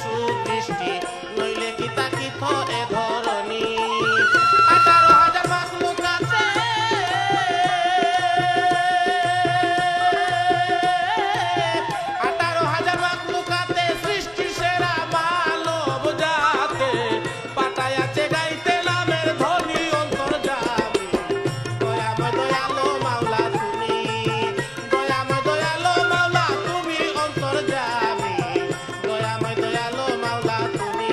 সুদৃষ্টি নইলে কি তাকিত এ ধরনী 18,000 মাখলুক আছে 18,000 মাখলুক আছে সৃষ্টি সেরা মানব জাতে পাতায় আছে গাইতে নামের ধ্বনি অন্তর্যামী দয়াময় দয়ালো মাওলা তুমি দয়াময় দয়ালো মাওলা তুমি অন্তর্যামী দয়াময় দয়ালো মাওলা তুমি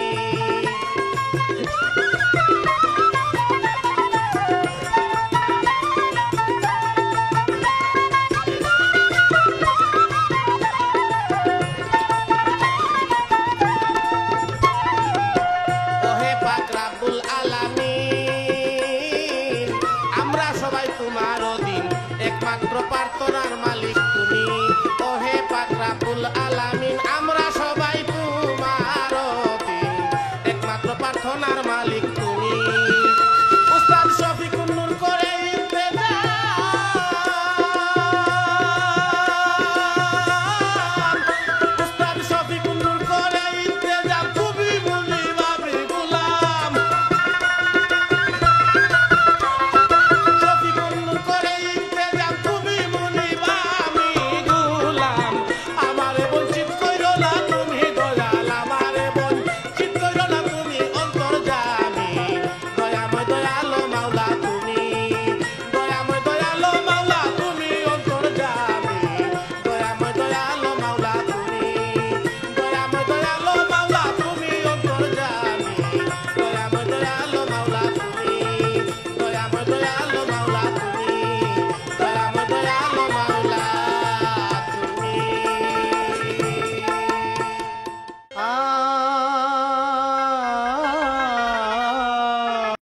ওহে পাক রাব্বুল আলামিন আমরা সবাই তোমার অধীন একমাত্র প্রার্থনার মালিক তুমি ওহে পাক রাব্বুল আলামিন